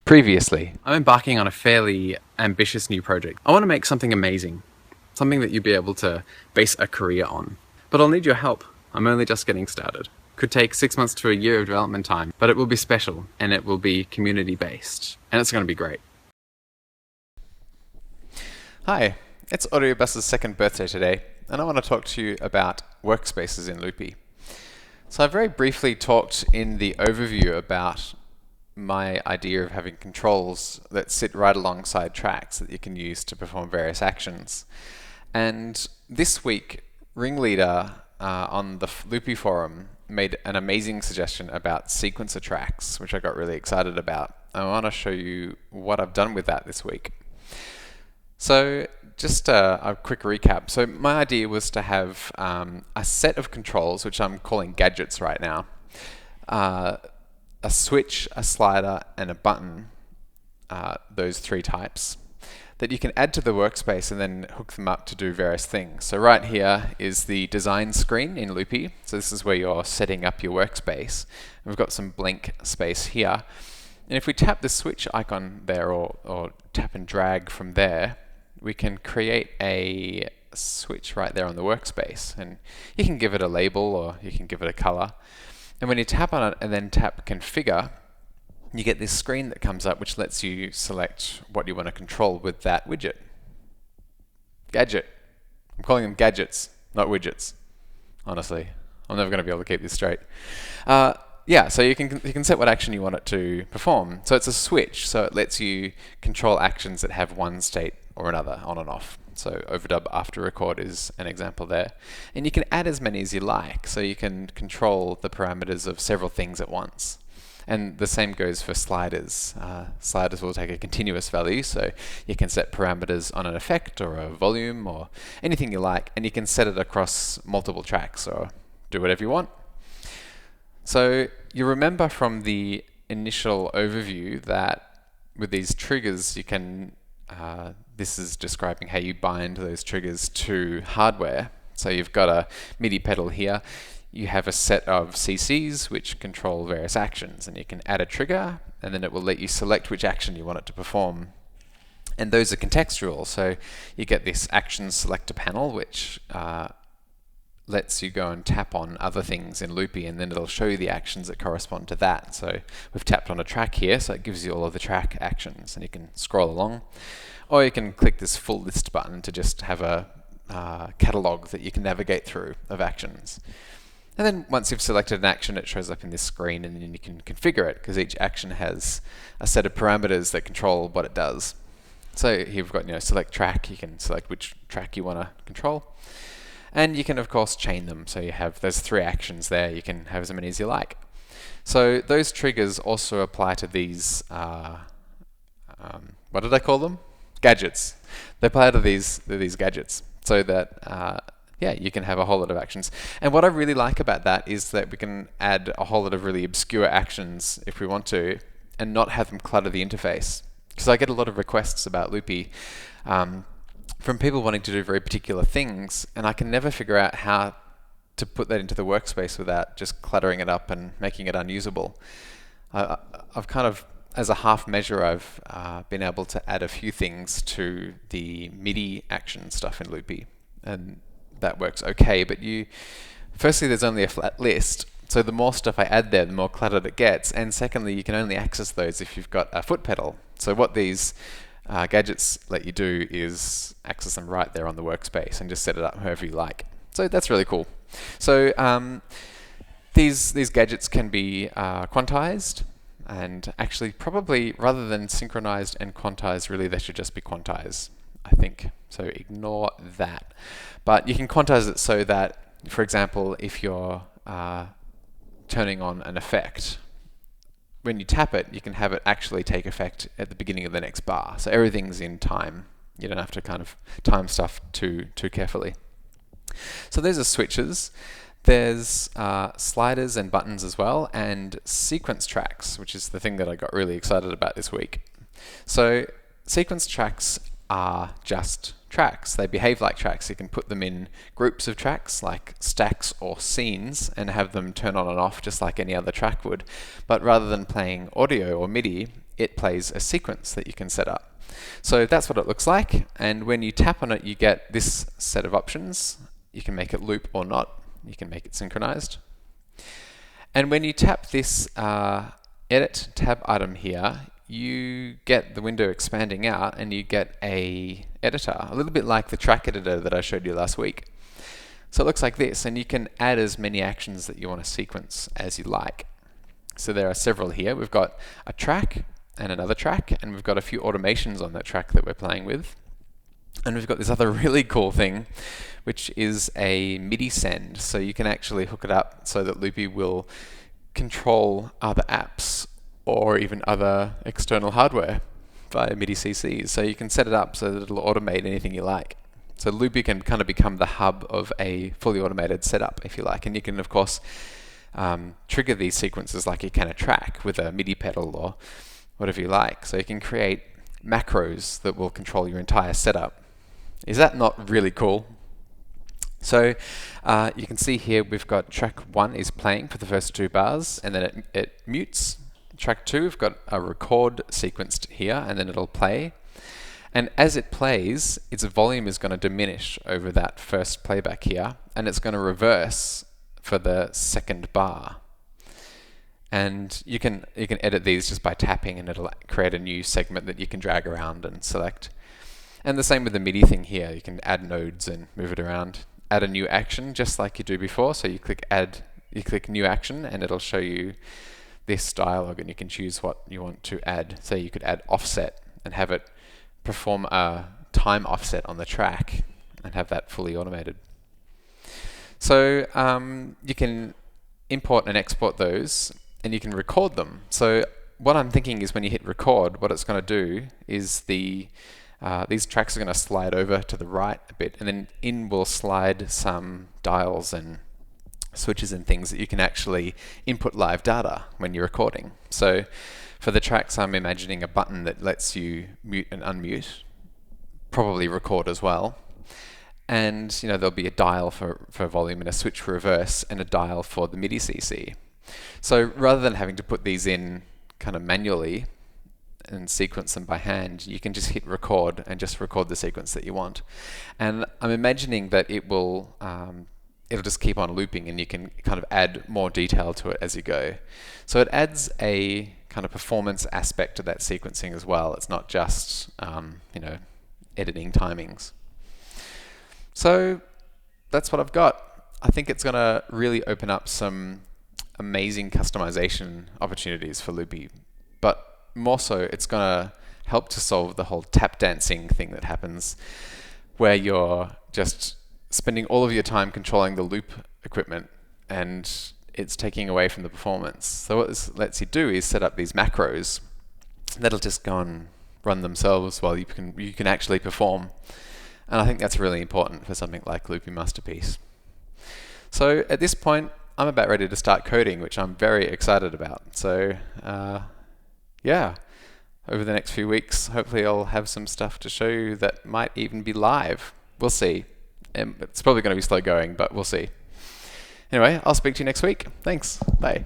Previously, I'm embarking on a fairly ambitious new project. I want to make something amazing, something that you'd be able to base a career on. But I'll need your help. I'm only just getting started. Could take 6 months to a year of development time, but it will be special and it will be community based, and it's going to be great. Hi, it's Audiobus's second birthday today, and I want to talk to you about workspaces in Loopy. So I very briefly talked in the overview about my idea of having controls that sit right alongside tracks that you can use to perform various actions. And this week, Ringleader on the Loopy forum made an amazing suggestion about sequencer tracks, which I got really excited about. I want to show you what I've done with that this week. So just a quick recap. So my idea was to have a set of controls, which I'm calling gadgets right now, a switch, a slider, and a button, those three types, that you can add to the workspace and then hook them up to do various things. So right here is the design screen in Loopy. So this is where you're setting up your workspace. And we've got some blank space here. And if we tap the switch icon there or tap and drag from there, we can create a switch right there on the workspace. And you can give it a label or you can give it a color. And when you tap on it and then tap configure, you get this screen that comes up which lets you select what you want to control with that widget. Gadget. I'm calling them gadgets, not widgets. Honestly, I'm never going to be able to keep this straight. Yeah, so you can set what action you want it to perform. So it's a switch, so it lets you control actions that have one state or another, on and off. So overdub after record is an example there. And you can add as many as you like, so you can control the parameters of several things at once. And the same goes for sliders. Sliders will take a continuous value, so you can set parameters on an effect or a volume or anything you like, and you can set it across multiple tracks or do whatever you want. So you remember from the initial overview that with these triggers you can this is describing how you bind those triggers to hardware. So you've got a MIDI pedal here. You have a set of CCs which control various actions, and you can add a trigger and then it will let you select which action you want it to perform. And those are contextual, so you get this action selector panel which lets you go and tap on other things in Loopy, and then it'll show you the actions that correspond to that. So we've tapped on a track here, so it gives you all of the track actions, and you can scroll along. Or you can click this full list button to just have a catalog that you can navigate through of actions. And then once you've selected an action, it shows up in this screen, and then you can configure it, because each action has a set of parameters that control what it does. So here we've got, select track. You can select which track you want to control. And you can, of course, chain them. So you have those three actions there. You can have as many as you like. So those triggers also apply to these, what did I call them? Gadgets. They apply to these gadgets, so that yeah, you can have a whole lot of actions. And what I really like about that is that we can add a whole lot of really obscure actions if we want to, and not have them clutter the interface. Because I get a lot of requests about Loopy from people wanting to do very particular things, and I can never figure out how to put that into the workspace without just cluttering it up and making it unusable. I've kind of, as a half measure, I've been able to add a few things to the MIDI action stuff in Loopy, and that works okay. But firstly, there's only a flat list, so the more stuff I add there, the more cluttered it gets. And secondly, you can only access those if you've got a foot pedal. So what these gadgets let you do is access them right there on the workspace and just set it up however you like. So that's really cool. So these gadgets can be quantized. And actually, probably, rather than synchronized and quantized, really they should just be quantized, I think. So ignore that. But you can quantize it so that, for example, if you're turning on an effect, when you tap it, you can have it actually take effect at the beginning of the next bar. So everything's in time. You don't have to kind of time stuff too carefully. So those are switches. There's sliders and buttons as well, and sequence tracks, which is the thing that I got really excited about this week. So sequence tracks are just tracks. They behave like tracks. You can put them in groups of tracks, like stacks or scenes, and have them turn on and off just like any other track would. But rather than playing audio or MIDI, it plays a sequence that you can set up. So that's what it looks like, and when you tap on it you get this set of options. You can make it loop or not, you can make it synchronized. And when you tap this edit tab item here, you get the window expanding out and you get a editor, a little bit like the track editor that I showed you last week. So it looks like this, and you can add as many actions that you want to sequence as you like. So there are several here. We've got a track and another track, and we've got a few automations on that track that we're playing with. And we've got this other really cool thing, which is a MIDI send. So you can actually hook it up so that Loopy will control other apps or even other external hardware via MIDI CCs. So you can set it up so that it'll automate anything you like. So Loopy can kind of become the hub of a fully automated setup, if you like. And you can, of course, trigger these sequences like you can a track with a MIDI pedal or whatever you like. So you can create macros that will control your entire setup. Is that not really cool? So you can see here we've got track 1 is playing for the first 2 bars, and then it mutes. Track 2, we've got a record sequenced here, and then it'll play. And as it plays, its volume is going to diminish over that first playback here, and it's going to reverse for the second bar. And you can edit these just by tapping, and it'll create a new segment that you can drag around and select. And the same with the MIDI thing here. You can add nodes and move it around. Add a new action just like you do before. So you click new action, and it'll show you this dialog, and you can choose what you want to add. So you could add offset and have it perform a time offset on the track and have that fully automated. So you can import and export those, and you can record them. So what I'm thinking is when you hit record, what it's going to do is these tracks are going to slide over to the right a bit, and then in will slide some dials and switches and things that you can actually input live data when you're recording. So for the tracks, I'm imagining a button that lets you mute and unmute, probably record as well. And there'll be a dial for volume and a switch for reverse and a dial for the MIDI CC. So rather than having to put these in kind of manually and sequence them by hand, you can just hit record and just record the sequence that you want. And I'm imagining that it'll just keep on looping, and you can kind of add more detail to it as you go. So it adds a kind of performance aspect to that sequencing as well. It's not just editing timings. So that's what I've got. I think it's going to really open up some amazing customization opportunities for Loopy, but more so it's going to help to solve the whole tap dancing thing that happens where you're just spending all of your time controlling the loop equipment and it's taking away from the performance. So what this lets you do is set up these macros that'll just go and run themselves while you can actually perform. And I think that's really important for something like Loopy Masterpiece. So at this point, I'm about ready to start coding, which I'm very excited about. So yeah, over the next few weeks, hopefully I'll have some stuff to show you that might even be live. We'll see. It's probably going to be slow going, but we'll see. Anyway, I'll speak to you next week. Thanks. Bye.